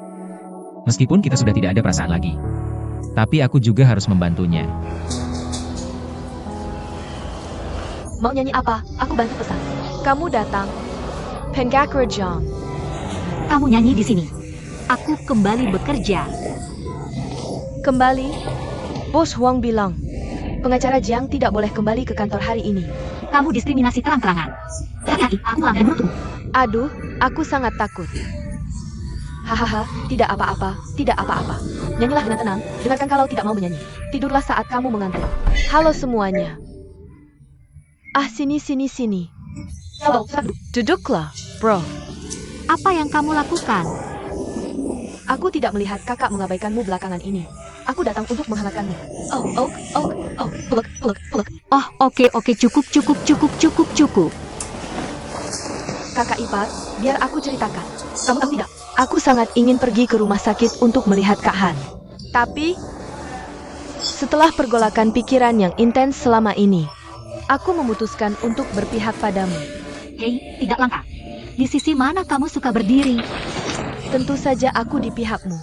Meskipun kita sudah tidak ada perasaan lagi. Tapi aku juga harus membantunya. Mau nyanyi apa? Aku bantu pesan. Kamu datang. Penggakura Jong. Kamu nyanyi di sini. aku kembali bekerja. Kembali? Bos Huang bilang, pengacara Jiang tidak boleh kembali ke kantor hari ini. Kamu diskriminasi terang-terangan. Hati-hati, aku melanggar menurutmu. Aduh, aku sangat takut. Hahaha, tidak apa-apa, tidak apa-apa. Nyanyilah dengan tenang, dengarkan kalau tidak mau menyanyi. Tidurlah saat kamu mengantuk. Halo semuanya. Ah, sini. Coba, duduk. Duduklah, bro. Apa yang kamu lakukan? Aku tidak melihat kakak mengabaikanmu belakangan ini. Aku datang untuk menghangatkanmu. Peluk. Oh, oke, cukup. Kakak ipar, biar aku ceritakan. Kamu tahu tidak? Aku sangat ingin pergi ke rumah sakit untuk melihat Kak Han. Tapi, setelah pergolakan pikiran yang intens selama ini, aku memutuskan untuk berpihak padamu. Hei, tidak langka. Di sisi mana kamu suka berdiri? Tentu saja aku di pihakmu.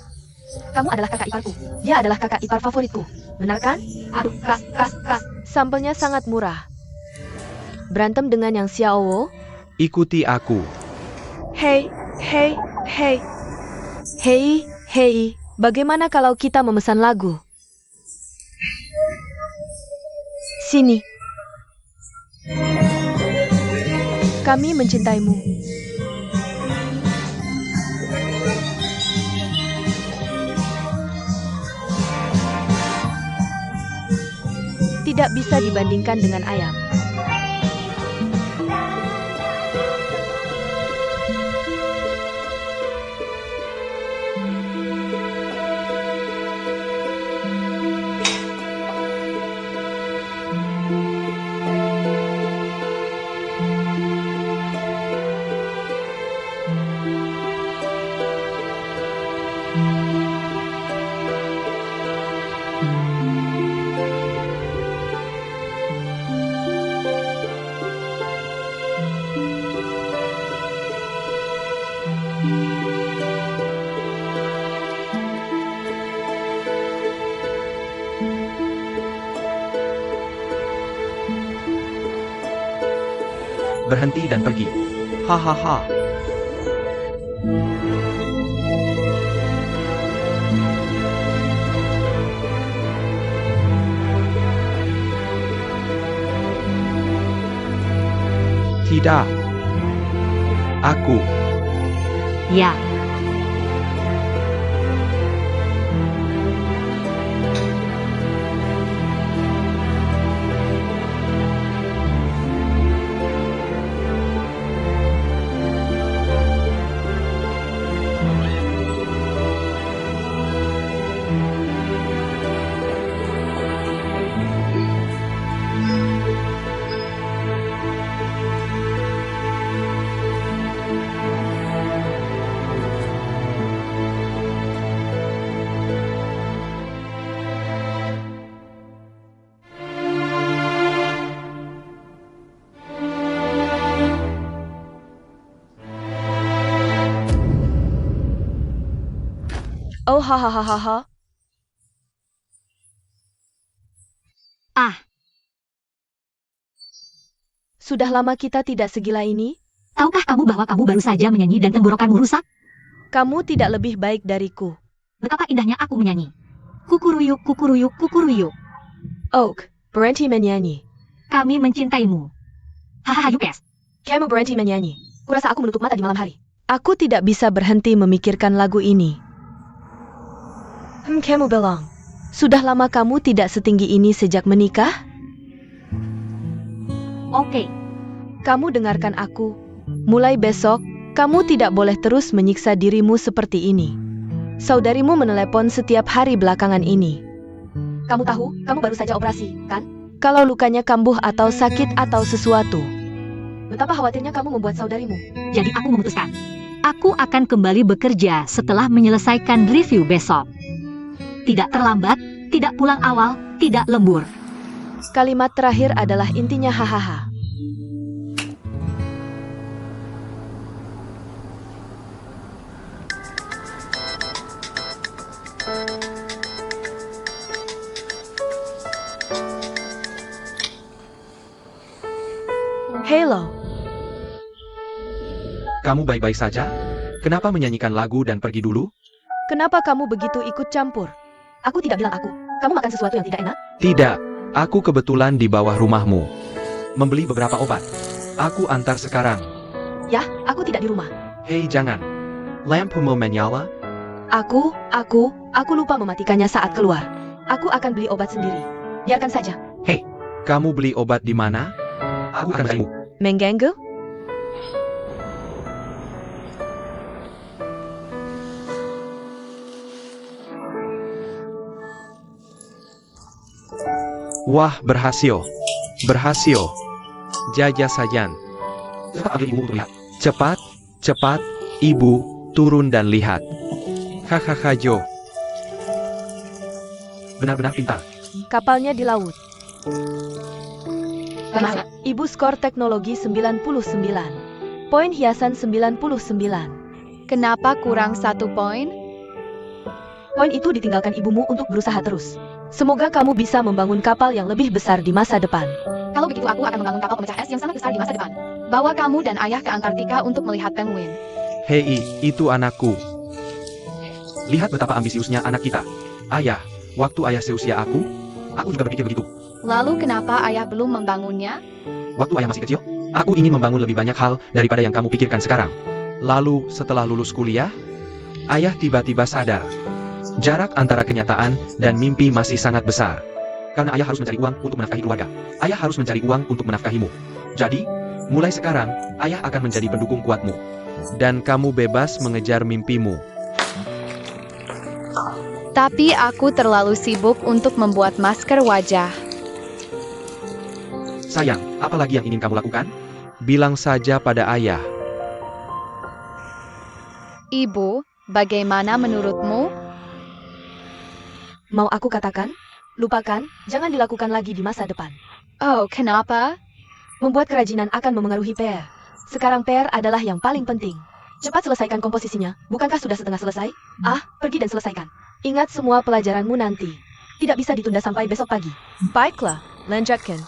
Kamu adalah kakak iparku. Dia adalah kakak ipar favoritku. Benar kan? Aduh, keras. Sampelnya sangat murah. Berantem dengan yang Xiaowo? Ikuti aku. Hei. Bagaimana kalau kita memesan lagu? Sini. Kami mencintaimu. Tidak bisa dibandingkan dengan ayam. Berhenti dan pergi. Hahaha. Tidak. Aku. Ya, Oh hahaha. Ah. Sudah lama kita tidak segila ini. Tahukah kamu bahwa kamu baru saja menyanyi dan tenggorokanmu rusak? Kamu tidak lebih baik dariku. Betapa indahnya aku menyanyi. Kukuruyuk. Oak, berhenti menyanyi. Kami mencintaimu. Hahaha, Yukes. Kamu berhenti menyanyi. Kurasa aku menutup mata di malam hari. Aku tidak bisa berhenti memikirkan lagu ini. Kamu bilang, sudah lama kamu tidak setinggi ini sejak menikah? Oke. Kamu dengarkan aku. Mulai besok, kamu tidak boleh terus menyiksa dirimu seperti ini. Saudarimu menelepon setiap hari belakangan ini. Kamu tahu, kamu baru saja operasi, kan? Kalau lukanya kambuh atau sakit atau sesuatu. Betapa khawatirnya kamu membuat saudarimu. Jadi aku memutuskan. Aku akan kembali bekerja setelah menyelesaikan review besok. Tidak terlambat, tidak pulang awal, tidak lembur. Kalimat terakhir adalah intinya hahaha. Hello. Kamu baik-baik saja? Kenapa menyanyikan lagu dan pergi dulu? Kenapa kamu begitu ikut campur? Aku tidak bilang aku. Kamu makan sesuatu yang tidak enak? Tidak, aku kebetulan di bawah rumahmu. Membeli beberapa obat. Aku antar sekarang. Ya, aku tidak di rumah. Hei jangan. Lampumu menyala? Aku lupa mematikannya saat keluar. Aku akan beli obat sendiri. Biarkan saja. Kamu beli obat di mana? Aku akan bayarmu. Mengganggu? Wah, berhasil. Berhasil. Jaja Sajan. Cepat ambil ibumu untuk lihat. Cepat, cepat, ibu, turun dan lihat. Hahaha Jo. Benar-benar pintar. Kapalnya di laut. Bagaimana? Ibu skor teknologi 99. Poin hiasan 99. Kenapa kurang 1 poin? Poin itu ditinggalkan ibumu untuk berusaha terus. Semoga kamu bisa membangun kapal yang lebih besar di masa depan. Kalau begitu aku akan membangun kapal pemecah es yang sangat besar di masa depan. Bawa kamu dan ayah ke Antartika untuk melihat penguin. Hei, itu anakku. Lihat betapa ambisiusnya anak kita. Ayah, waktu ayah seusia aku juga berpikir begitu. Lalu kenapa ayah belum membangunnya? Waktu ayah masih kecil, aku ingin membangun lebih banyak hal daripada yang kamu pikirkan sekarang. Lalu, setelah lulus kuliah, ayah tiba-tiba sadar. Jarak antara kenyataan dan mimpi masih sangat besar. Karena ayah harus mencari uang untuk menafkahi keluarga. Ayah harus mencari uang untuk menafkahimu. Jadi, mulai sekarang, ayah akan menjadi pendukung kuatmu. Dan kamu bebas mengejar mimpimu. Tapi aku terlalu sibuk untuk membuat masker wajah. Sayang, apa lagi yang ingin kamu lakukan? Bilang saja pada ayah. Ibu, bagaimana menurutmu? Mau aku katakan? Lupakan, jangan dilakukan lagi di masa depan. Oh, kenapa? Membuat kerajinan akan memengaruhi PR. Sekarang PR adalah yang paling penting. Cepat selesaikan komposisinya, bukankah sudah setengah selesai? Pergi dan selesaikan. Ingat semua pelajaranmu nanti. Tidak bisa ditunda sampai besok pagi. Baiklah, lanjutkan.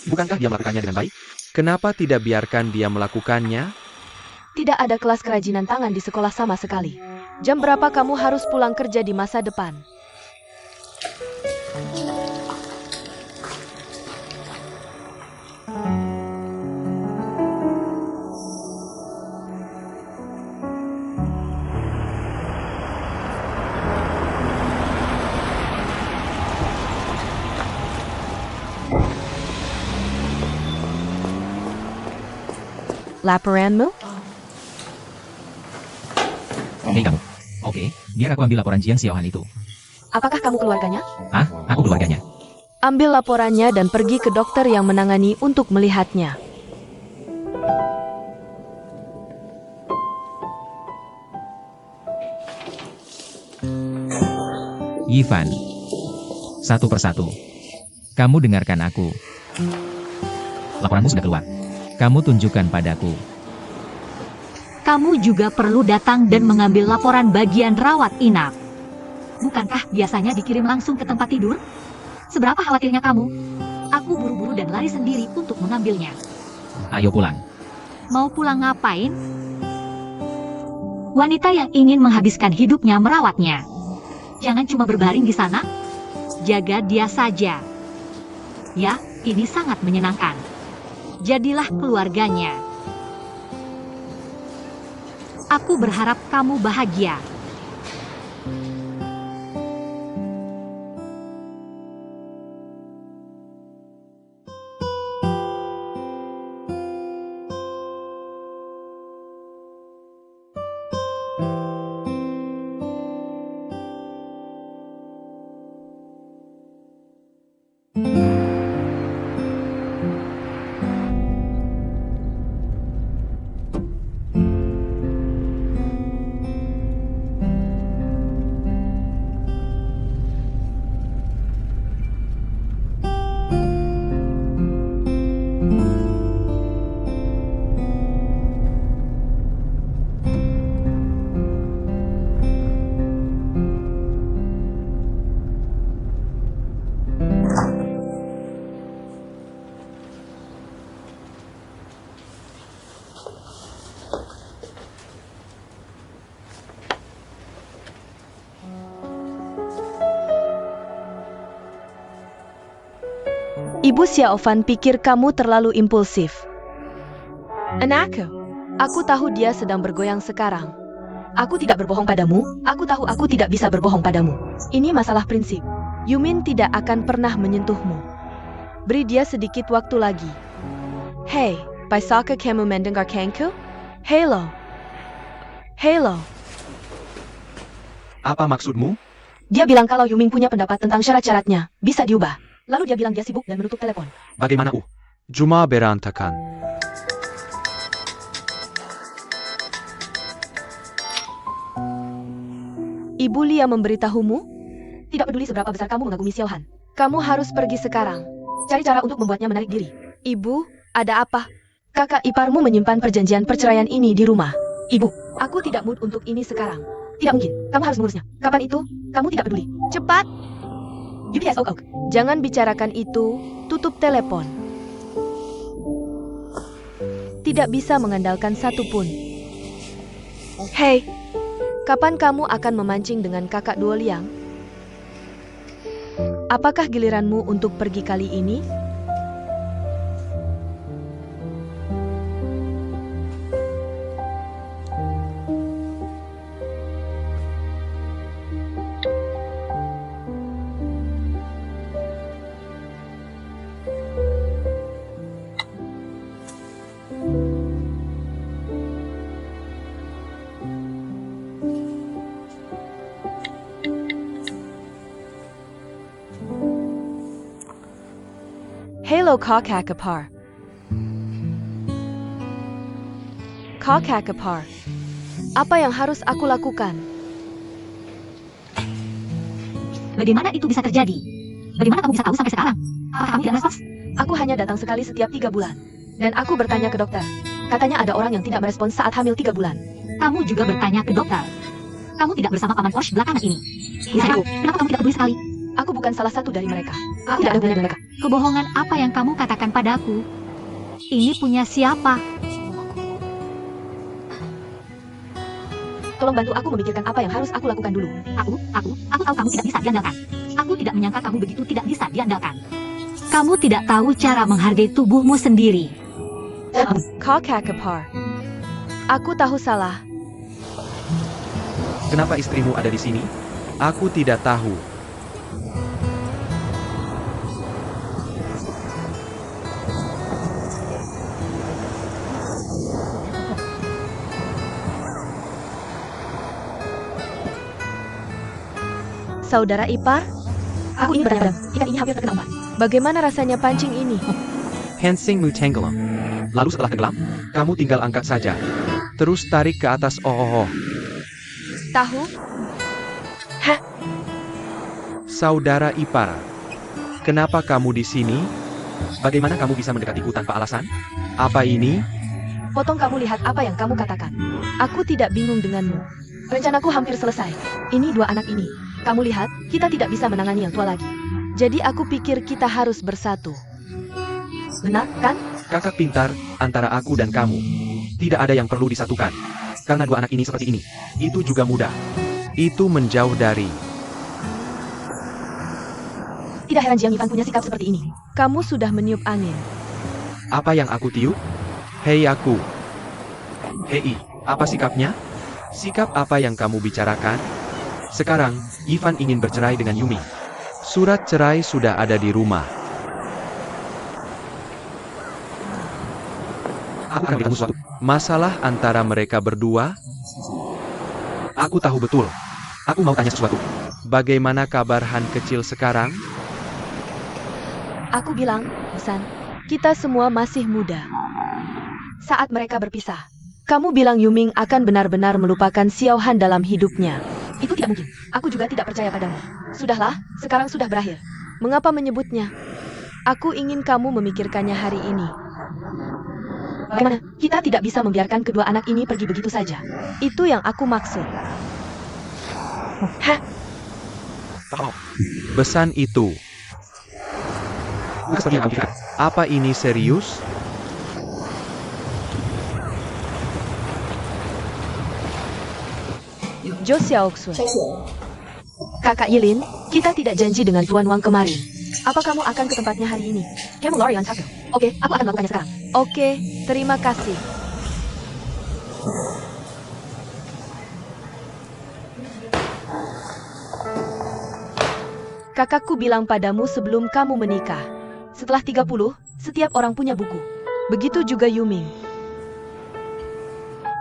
Bukankah dia melakukannya dengan baik? Kenapa tidak biarkan dia melakukannya? Tidak ada kelas kerajinan tangan di sekolah sama sekali. Jam berapa kamu harus pulang kerja di masa depan? Laporanmu? Hei kamu. Oke, biar aku ambil laporan Jiang Xiaohan itu. Apakah kamu keluarganya? Aku keluarganya. Ambil laporannya dan pergi ke dokter yang menangani untuk melihatnya. Yifan. Satu persatu. Kamu dengarkan aku. Laporanmu sudah keluar. Kamu tunjukkan padaku. Kamu juga perlu datang dan mengambil laporan bagian rawat inap. Bukankah biasanya dikirim langsung ke tempat tidur? Seberapa khawatirnya kamu? Aku buru-buru dan lari sendiri untuk mengambilnya. Ayo pulang. Mau pulang ngapain? Wanita yang ingin menghabiskan hidupnya merawatnya. Jangan cuma berbaring di sana. Jaga dia saja. Ya, ini sangat menyenangkan. Jadilah keluarganya. Aku berharap kamu bahagia. Ibu Xiaofan pikir kamu terlalu impulsif. Anakku, aku tahu dia sedang bergoyang sekarang. Aku tidak berbohong padamu, aku tahu aku tidak bisa berbohong padamu. Ini masalah prinsip. Yumin tidak akan pernah menyentuhmu. Beri dia sedikit waktu lagi. Hei, bisakah kamu mendengarkanku? Halo. Halo. Apa maksudmu? Dia bilang kalau Yuming punya pendapat tentang syarat-syaratnya, bisa diubah. Lalu dia bilang dia sibuk dan menutup telepon. Bagaimana Cuma berantakan. Ibu Lia memberitahumu? Tidak peduli seberapa besar kamu mengagumi Xiaohan. Kamu harus pergi sekarang. Cari cara untuk membuatnya menarik diri. Ibu, ada apa? Kakak iparmu menyimpan perjanjian perceraian ini di rumah. Ibu, aku tidak mood untuk ini sekarang. Tidak mungkin, kamu harus mengurusnya. Kapan itu? Kamu tidak peduli. Cepat! UPS ok. Jangan bicarakan itu, tutup telepon. Tidak bisa mengandalkan satupun. Hei, kapan kamu akan memancing dengan kakak Duo Liang? Apakah giliranmu untuk pergi kali ini? Halo Kakakapar. Kakakapar. Apa yang harus aku lakukan? Bagaimana itu bisa terjadi? Bagaimana kamu bisa tahu sampai sekarang? Apakah kamu tidak merespons? Aku hanya datang sekali setiap 3 bulan. Dan aku bertanya ke dokter. Katanya ada orang yang tidak merespons saat hamil 3 bulan. Kamu juga bertanya ke dokter. Kamu tidak bersama Paman Porsche belakangan ini. Misalnya, kenapa kamu tidak peduli sekali? Aku bukan salah satu dari mereka. Aku tidak ada hubungan dengan mereka. Kebohongan apa yang kamu katakan padaku? Ini punya siapa? Tolong bantu aku memikirkan apa yang harus aku lakukan dulu. Aku tahu kamu tidak bisa diandalkan. Aku tidak menyangka kamu begitu tidak bisa diandalkan. Kamu tidak tahu cara menghargai tubuhmu sendiri. Kakakapar. Aku tahu salah. Kenapa istrimu ada di sini? Aku tidak tahu. Saudara ipar, Aku ingin bertanya, ikan ini hampir terkena ombak. bagaimana rasanya pancing ini? Hensing mu tenggelam. Lalu setelah tenggelam, kamu tinggal angkat saja. Terus tarik ke atas. Tahu? Saudara ipar. Kenapa kamu di sini? Bagaimana kamu bisa mendekatiku tanpa alasan? Apa ini? Potong kamu lihat apa yang kamu katakan. Aku tidak bingung denganmu. Rencanaku hampir selesai. Ini 2 anak ini. Kamu lihat, kita tidak bisa menangani yang tua lagi. Jadi aku pikir kita harus bersatu. Benar, kan? Kakak pintar, antara aku dan kamu. Tidak ada yang perlu disatukan. Karena 2 anak ini seperti ini. Itu juga mudah. Itu menjauh dari. Tidak heran Jiang Yifan punya sikap seperti ini. Kamu sudah meniup angin. Apa yang aku tiup? Hei aku. Hei, apa sikapnya? Sikap apa yang kamu bicarakan? Sekarang, Ivan ingin bercerai dengan Yumi. Surat cerai sudah ada di rumah. Aku akan beritahu sesuatu. Masalah antara mereka berdua? Aku tahu betul. Aku mau tanya sesuatu. Bagaimana kabar Han kecil sekarang? Aku bilang, Busan, kita semua masih muda. Saat mereka berpisah, kamu bilang Yuming akan benar-benar melupakan Xiaohan dalam hidupnya. Itu tidak mungkin. Aku juga tidak percaya padamu. Sudahlah, sekarang sudah berakhir. Mengapa menyebutnya? Aku ingin kamu memikirkannya hari ini. Bagaimana? Kita tidak bisa membiarkan kedua anak ini pergi begitu saja. Itu yang aku maksud. Hah? Besan itu. Bukan seperti yang kamu pikirkan. Apa ini serius? Jo Xiaoxun. Kakak Yilin, kita tidak janji dengan Tuan Wang kemarin. Apa kamu akan ke tempatnya hari ini? Kamu lari yang cakep. Oke, aku akan melakukannya sekarang. Oke, terima kasih. Kakakku bilang padamu sebelum kamu menikah. Setelah 30, setiap orang punya buku. Begitu juga Yuming.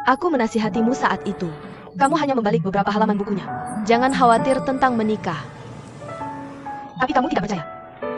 Aku menasihatimu saat itu. Kamu hanya membalik beberapa halaman bukunya. Jangan khawatir tentang menikah. Tapi kamu tidak percaya.